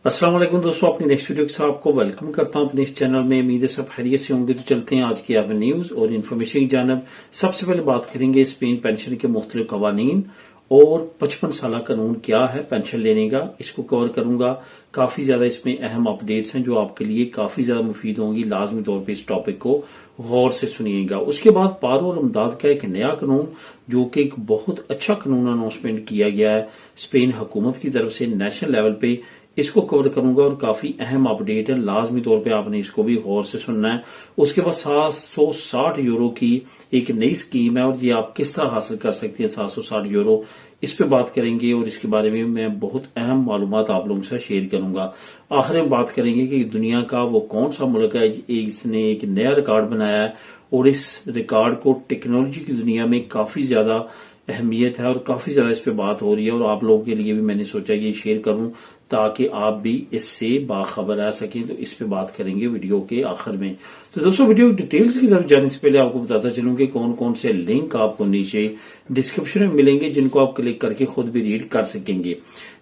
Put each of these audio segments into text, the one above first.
अस्सलाम वालेकुम दोस्तों, अपनी नेक्स्ट वीडियो के साथ आपको वेलकम करता हूं अपने इस चैनल में। उम्मीद है सब खैरियत से होंगे। तो चलते हैं आज की आप न्यूज और इन्फॉर्मेशन की जानब। सबसे पहले बात करेंगे स्पेन पेंशन के मुख्तलिफ कवानीन और 55 साल कानून क्या है पेंशन लेने का, इसको कवर करूंगा। काफी ज्यादा इसमें अहम अपडेट्स हैं जो आपके लिए काफी ज्यादा मुफीद होंगी। लाजमी तौर पर इस टॉपिक को गौर से सुनिएगा। उसके बाद पारो और अमदाद का एक नया कानून जो कि एक बहुत अच्छा कानून अनाउंसमेंट किया गया है स्पेन हुकूमत की तरफ से नेशनल लेवल पे, इसको कवर करूंगा और काफी अहम अपडेट है। लाजमी तौर पे आपने इसको भी गौर से सुनना है। उसके बाद 760 यूरो की एक नई स्कीम है और ये आप किस तरह हासिल कर सकते हैं 760 यूरो, इस पे बात करेंगे और इसके बारे में मैं बहुत अहम मालूमात आप लोगों से शेयर करूंगा। आखिर में बात करेंगे कि दुनिया का वो कौन सा मुल्क है इसने एक नया रिकॉर्ड बनाया है और इस रिकॉर्ड को टेक्नोलॉजी की दुनिया में काफी ज्यादा अहमियत है और काफी ज्यादा इस पे बात हो रही है और आप लोगों के लिए भी मैंने सोचा ये शेयर करूं ताकि आप भी इससे बाखबर आ सकें। तो इस पे बात करेंगे वीडियो के आखिर में। तो दोस्तों, वीडियो डिटेल्स की तरफ जाने से पहले आपको बताता चलूं कि कौन कौन से लिंक आपको नीचे डिस्क्रिप्शन में मिलेंगे जिनको आप क्लिक करके खुद भी रीड कर सकेंगे।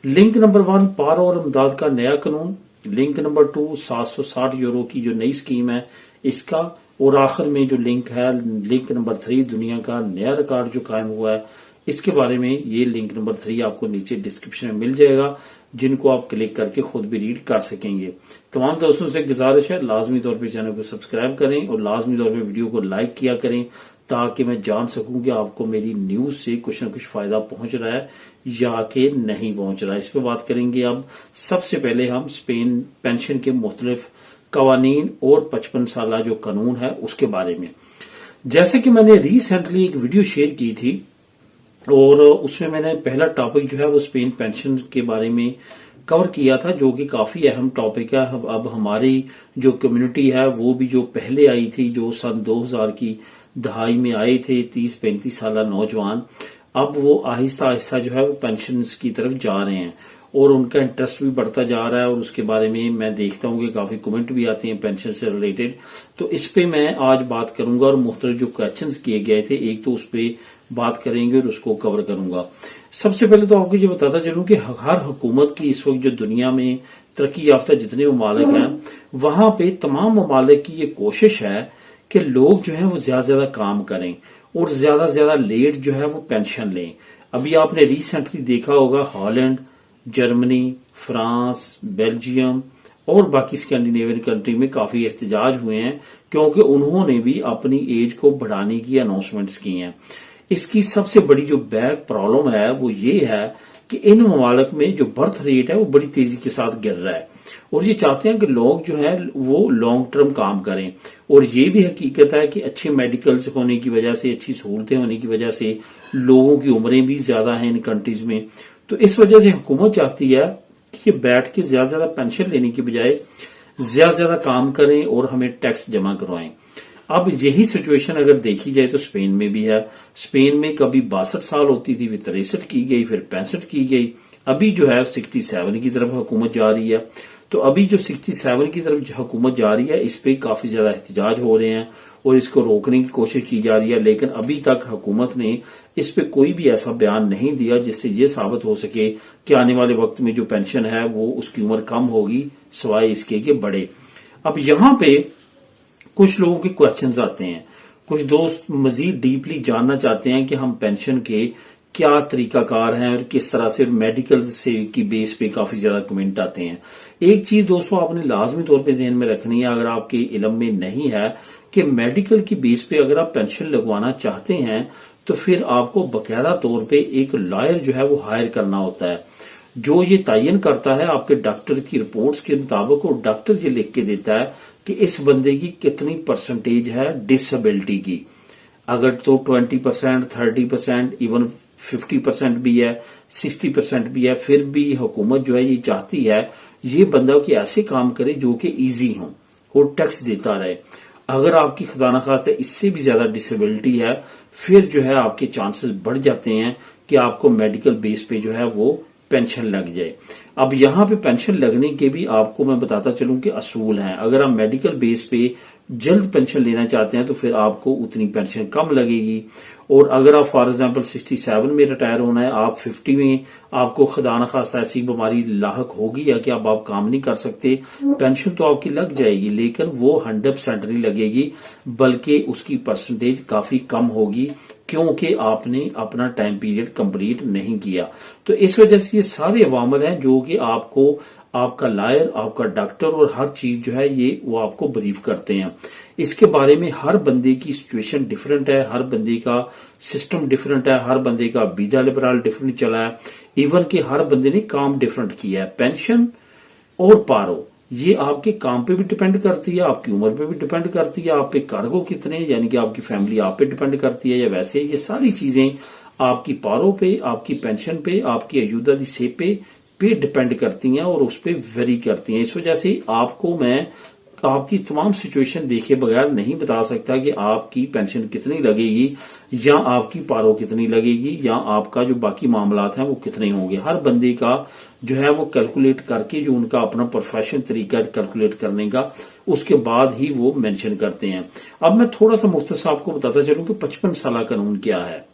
लिंक नंबर 1 पारो और अमदाद का नया कानून, लिंक नंबर 2 760 यूरो की जो नई स्कीम है इसका, और आखिर में जो लिंक है लिंक नंबर 3 दुनिया का नया रिकॉर्ड जो कायम हुआ है इसके बारे में। ये लिंक नंबर 3 आपको नीचे डिस्क्रिप्शन में मिल जाएगा जिनको आप क्लिक करके खुद भी रीड कर सकेंगे। तमाम दोस्तों से गुजारिश है लाजमी तौर पे चैनल को सब्सक्राइब करें और लाजमी तौर पे वीडियो को लाइक किया करें ताकि मैं जान सकूं कि आपको मेरी न्यूज से कुछ न कुछ फायदा पहुंच रहा है या कि नहीं पहुंच रहा है। इस पे बात करेंगे। अब सबसे पहले हम स्पेन पेंशन के मुख्तलिफ कवानीन और 55 साल जो कानून है उसके बारे में। जैसे कि मैंने रिसेंटली एक वीडियो शेयर की थी और उसमें मैंने पहला टॉपिक जो है वो स्पेन पेंशन के बारे में कवर किया था जो कि काफी अहम टॉपिक है। अब हमारी जो कम्युनिटी है वो भी जो पहले आई थी, जो सन 2000 की दहाई में आए थे 30-35 साल नौजवान, अब वो आहिस्ता आहिस्ता जो है वो पेंशन की तरफ जा रहे हैं और उनका इंटरेस्ट भी बढ़ता जा रहा है और उसके बारे में मैं देखता हूं कि काफी कमेंट भी आते हैं पेंशन से रिलेटेड। तो इस पे मैं आज बात करूंगा और मुख्तलिफ जो क्वेश्चंस किए गए थे एक तो उस पे बात करेंगे और उसको कवर करूंगा। सबसे पहले तो आपको ये बताता चलूं कि हर हुकूमत की इस वक्त जो दुनिया में तरक्की याफ्ता जितने ममालिक हैं वहां पे तमाम ममालिक की ये कोशिश है कि लोग जो है वो ज्यादा ज्यादा काम करें और ज्यादा ज्यादा लेट जो है वो पेंशन लें। अभी आपने रिसेंटली देखा होगा हॉलैंड, जर्मनी, फ्रांस, बेल्जियम और बाकी स्कैंडिनेवियन कंट्री में काफी एहतजाज हुए हैं क्योंकि उन्होंने भी अपनी एज को बढ़ाने की अनाउंसमेंट्स की हैं। इसकी सबसे बड़ी जो बैक प्रॉब्लम है वो ये है कि इन ममालिक में जो बर्थ रेट है वो बड़ी तेजी के साथ गिर रहा है और ये चाहते हैं कि लोग जो है वो लॉन्ग टर्म काम करें। और ये भी हकीकत है कि अच्छे मेडिकल्स होने की वजह से, अच्छी सहूलतें होने की वजह से लोगों की उम्रें भी ज्यादा हैं इन कंट्रीज में। तो इस वजह से हुकूमत चाहती है कि ये बैठ के ज्यादा ज्यादा पेंशन लेने की बजाय ज्यादा ज्यादा काम करें और हमें टैक्स जमा करवाएं। अब यही सिचुएशन अगर देखी जाए तो स्पेन में भी है। स्पेन में कभी 62 साल होती थी, फिर 63 की गई, फिर 65 की गई, अभी जो है 67 की तरफ हुकूमत जा रही है। तो अभी जो 67 की तरफ हुकूमत जा रही है इस पे काफी ज्यादा एहतजाज हो रहे हैं और इसको रोकने की कोशिश की जा रही है, लेकिन अभी तक हुकूमत ने इस पे कोई भी ऐसा बयान नहीं दिया जिससे ये साबित हो सके कि आने वाले वक्त में जो पेंशन है वो उसकी उम्र कम होगी सिवाय इसके कि बढ़े। अब यहाँ पे कुछ लोगों के क्वेश्चंस आते हैं, कुछ दोस्त मजीद डीपली जानना चाहते हैं कि हम पेंशन के क्या तरीकाकार हैं और किस तरह से मेडिकल से की बेस पे काफी ज्यादा कमेंट आते हैं। एक चीज दोस्तों आपने लाजमी तौर पे ज़हन में रखनी है अगर आपके इल्म में नहीं है कि मेडिकल की बेस पे अगर आप पेंशन लगवाना चाहते हैं तो फिर आपको बकायदा तौर पे एक लॉयर जो है वो हायर करना होता है जो ये तयन करता है आपके डॉक्टर की रिपोर्ट्स के मुताबिक और डॉक्टर ये लिख के देता है कि इस बंदे की कितनी परसेंटेज है डिसेबिलिटी की। अगर तो 20%, 30%, इवन 50% भी है, 60% भी है, फिर भी हुकूमत जो है ये चाहती है ये बंदा कि ऐसे काम करे जो कि इजी हो और टैक्स देता रहे। अगर आपकी खुदा न खास्ता इससे भी ज्यादा डिसेबिलिटी है फिर जो है आपके चांसेस बढ़ जाते हैं कि आपको मेडिकल बेस पे जो है वो पेंशन लग जाए। अब यहाँ पे पेंशन लगने के भी आपको मैं बताता चलूं कि असूल हैं। अगर आप मेडिकल बेस पे जल्द पेंशन लेना चाहते हैं तो फिर आपको उतनी पेंशन कम लगेगी। और अगर आप फॉर एग्जांपल 67 में रिटायर होना है, आप 50 में आपको खुदा न खास्ता ऐसी बीमारी लाहक होगी या कि अब आप काम नहीं कर सकते, पेंशन तो आपकी लग जाएगी लेकिन वो 100% नहीं लगेगी, बल्कि उसकी परसेंटेज काफी कम होगी क्योंकि आपने अपना टाइम पीरियड कंप्लीट नहीं किया। तो इस वजह से ये सारे अवामल हैं जो कि आपको आपका लॉयर, आपका डॉक्टर और हर चीज जो है ये वो आपको ब्रीफ करते हैं। इसके बारे में हर बंदे की सिचुएशन डिफरेंट है, हर बंदे का सिस्टम डिफरेंट है, हर बंदे का बीदा लिबरल डिफरेंट चला है, इवन कि हर बंदे ने काम डिफरेंट किया है। पेंशन और पारो ये आपके काम पे भी डिपेंड करती है, आपकी उम्र पे भी डिपेंड करती है, आप पे कार्गो कितने यानी कि आपकी फैमिली आप पे डिपेंड करती है या वैसे, ये सारी चीजें आपकी पारो पे, आपकी पेंशन पे, आपकी अयूदादी से पे डिपेंड करती हैं और उस पे वेरी करती हैं। इस वजह से आपको मैं आपकी तमाम सिचुएशन देखे बगैर नहीं बता सकता कि आपकी पेंशन कितनी लगेगी या आपकी पारो कितनी लगेगी या आपका जो बाकी मामलात हैं वो कितने होंगे। हर बंदे का जो है वो कैलकुलेट करके जो उनका अपना प्रोफेशन तरीका कैलकुलेट करने का उसके बाद ही वो मेंशन करते हैं। अब मैं थोड़ा सा मुख्तसर आपको बताता चलूं कि 55 साल कानून क्या है।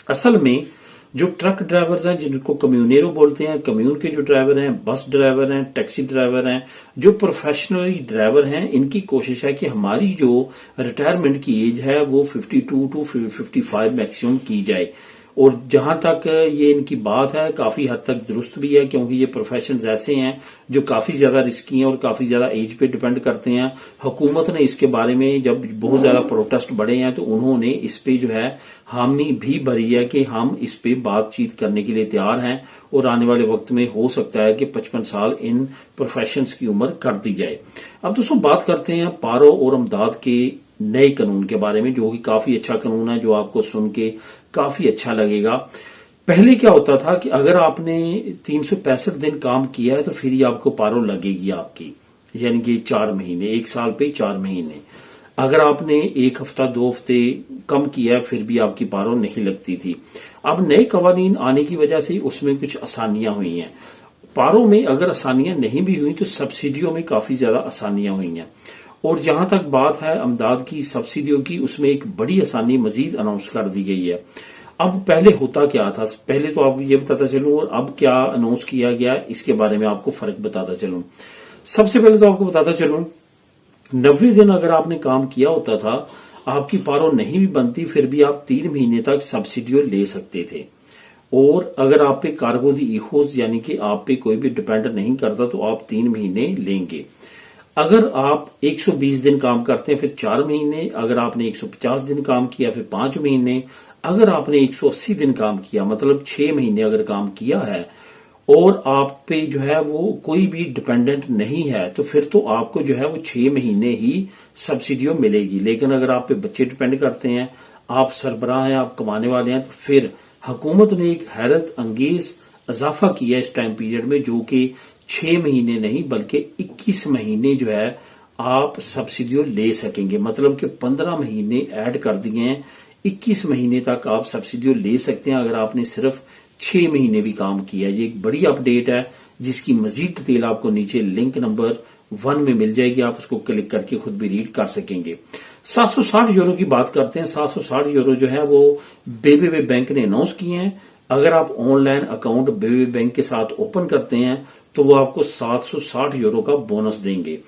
असल में जो ट्रक ड्राइवर्स हैं जिनको कम्यूनेरो बोलते हैं, कम्यून के जो ड्राइवर हैं, बस ड्राइवर हैं, टैक्सी ड्राइवर हैं, जो प्रोफेशनली ड्राइवर हैं, इनकी कोशिश है कि हमारी जो रिटायरमेंट की एज है वो 52 टू 55 मैक्सिमम की जाए। और जहां तक ये इनकी बात है काफी हद तक दुरुस्त भी है क्योंकि ये प्रोफेशन ऐसे हैं जो काफी ज्यादा रिस्की हैं और काफी ज्यादा एज पे डिपेंड करते हैं। हुकूमत ने इसके बारे में जब बहुत ज्यादा प्रोटेस्ट बढ़े हैं तो उन्होंने इस पे जो है हामी भी भरी है कि हम इस पे बातचीत करने के लिए तैयार हैं और आने वाले वक्त में हो सकता है कि 55 साल इन प्रोफेशंस की उम्र कर दी जाए। अब दोस्तों बात करते हैं पारो और अमदाद के नए कानून के बारे में जो कि काफी अच्छा कानून है, जो आपको सुन के काफी अच्छा लगेगा। पहले क्या होता था कि अगर आपने 365 दिन काम किया है तो फिर ही आपको पारो लगेगी आपकी, यानी कि 4 महीने, 1 साल पे 4 महीने। अगर आपने 1 हफ्ता 2 हफ्ते कम किया है फिर भी आपकी पारो नहीं लगती थी। अब नए कवानीन आने की वजह से उसमें कुछ आसानियां हुई हैं। पारो में अगर आसानियां नहीं भी हुई तो सब्सिडियों में काफी ज्यादा आसानियां हुई हैं। और जहां तक बात है अमदाद की सब्सिडियों की, उसमें एक बड़ी आसानी मजीद अनाउंस कर दी गई है। अब पहले होता क्या था, पहले तो आपको ये बताता चलूं और अब क्या अनाउंस किया गया इसके बारे में आपको फर्क बताता चलूं। सबसे पहले तो आपको बताता चलूं 90 दिन अगर आपने काम किया होता था, आपकी पारो नहीं भी बनती फिर भी आप 3 महीने तक सब्सिडियो ले सकते थे। और अगर आप पे कार्गो दी इहोज यानी कि आप पे कोई भी डिपेंड नहीं करता तो आप 3 महीने लेंगे। अगर आप 120 दिन काम करते हैं फिर 4 महीने, अगर आपने 150 दिन काम किया फिर 5 महीने, अगर आपने 180 दिन काम किया मतलब 6 महीने अगर काम किया है और आप पे जो है वो कोई भी डिपेंडेंट नहीं है तो फिर तो आपको जो है वो 6 महीने ही सब्सिडियो मिलेगी। लेकिन अगर आप पे बच्चे डिपेंड करते हैं, आप सरबराह हैं, आप कमाने वाले हैं, तो फिर हुकूमत ने एक हैरत अंगेज इजाफा किया इस टाइम पीरियड में जो कि 6 महीने नहीं बल्कि 21 महीने जो है आप सब्सिडियो ले सकेंगे। मतलब कि 15 महीने ऐड कर दिए हैं, 21 महीने तक आप सब्सिडियो ले सकते हैं अगर आपने सिर्फ 6 महीने भी काम किया। ये एक बड़ी अपडेट है जिसकी मजीद डिटेल आपको नीचे लिंक नंबर 1 में मिल जाएगी, आप उसको क्लिक करके खुद भी रीड कर सकेंगे। 760 यूरो की बात करते हैं। 760 यूरो जो है वो बीबीबी बैंक ने अनाउंस किए हैं। अगर आप ऑनलाइन अकाउंट बीबीबी बैंक के साथ ओपन करते हैं तो वो आपको 760 यूरो का बोनस देंगे।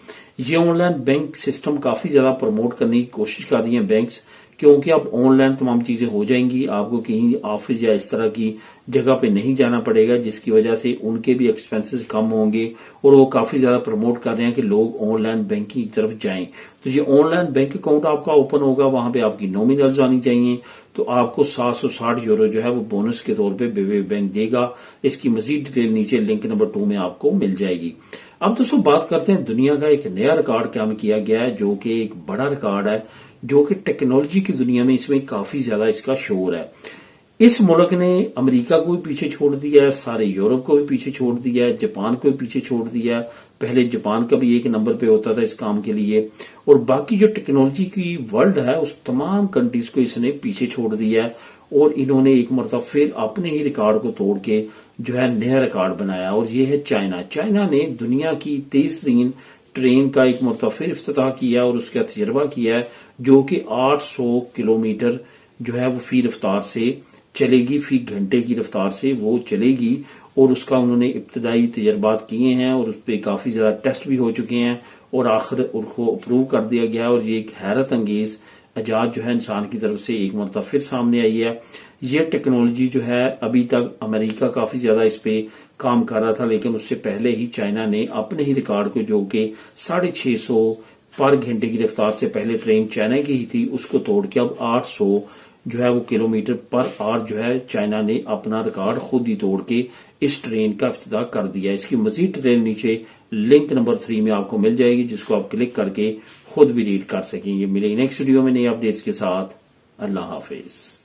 ये ऑनलाइन बैंक सिस्टम काफी ज्यादा प्रमोट करने की कोशिश कर रही हैं बैंक्स, क्योंकि अब ऑनलाइन तमाम चीजें हो जाएंगी, आपको कहीं ऑफिस या इस तरह की जगह पे नहीं जाना पड़ेगा, जिसकी वजह से उनके भी एक्सपेंसेस कम होंगे और वो काफी ज्यादा प्रमोट कर रहे हैं कि लोग ऑनलाइन बैंकिंग की तरफ जाएं। तो ये ऑनलाइन बैंक अकाउंट आपका ओपन होगा, वहां पे आपकी नॉमिनल्स आनी चाहिए, तो आपको 760 यूरो जो है वो बोनस के तौर पे बीबीबी बैंक देगा। इसकी मजीद डिटेल नीचे लिंक नंबर 2 में आपको मिल जाएगी। अब दोस्तों बात करते हैं दुनिया का एक नया रिकॉर्ड कायम किया गया है जो कि एक बड़ा रिकॉर्ड है, जो कि टेक्नोलॉजी की दुनिया में इसमें काफी ज्यादा इसका शोर है। इस मुल्क ने अमेरिका को भी पीछे छोड़ दिया है, सारे यूरोप को भी पीछे छोड़ दिया है, जापान को भी पीछे छोड़ दिया है। पहले जापान का भी एक नंबर पे होता था इस काम के लिए, और बाकी जो टेक्नोलॉजी की वर्ल्ड है उस तमाम कंट्रीज को इसने पीछे छोड़ दिया है। और इन्होंने एक मरतबा फिर अपने ही रिकॉर्ड को तोड़ के जो है नया रिकॉर्ड बनाया, और ये है चाइना। चाइना ने दुनिया की तेज तरीन ٹرین کا ایک مرتبہ پھر افتتاح کیا اور اس کا تجربہ کیا ہے، جو کہ 800 کلومیٹر جو ہے وہ فی رفتار سے چلے گی، فی گھنٹے کی رفتار سے وہ چلے گی، اور اس کا انہوں نے ابتدائی تجربات کیے ہیں اور اس پہ کافی زیادہ ٹیسٹ بھی ہو چکے ہیں، اور آخر ان کو اپروو کر دیا گیا، اور یہ ایک حیرت انگیز ایجاد جو ہے انسان کی طرف سے ایک مرتبہ پھر سامنے آئی ہے۔ یہ ٹیکنالوجی جو ہے ابھی تک امریکہ کافی زیادہ اس پہ کام کر رہا تھا، لیکن اس سے پہلے ہی چائنا نے اپنے ہی ریکارڈ کو، جو کہ 650 پر گھنٹے کی رفتار سے پہلے ٹرین چائنا کی ہی تھی، اس کو توڑ کے اب 800 جو ہے وہ کلومیٹر پر آور جو ہے چائنا نے اپنا ریکارڈ خود ہی توڑ کے اس ٹرین کا افتتاح کر دیا۔ اس کی مزید ڈیٹیل نیچے لنک نمبر 3 میں آپ کو مل جائے گی، جس کو آپ کلک کر کے خود بھی ریڈ کر سکیں گے۔ ملیں گے نیکسٹ ویڈیو میں نئی اپڈیٹس کے ساتھ۔ اللہ حافظ۔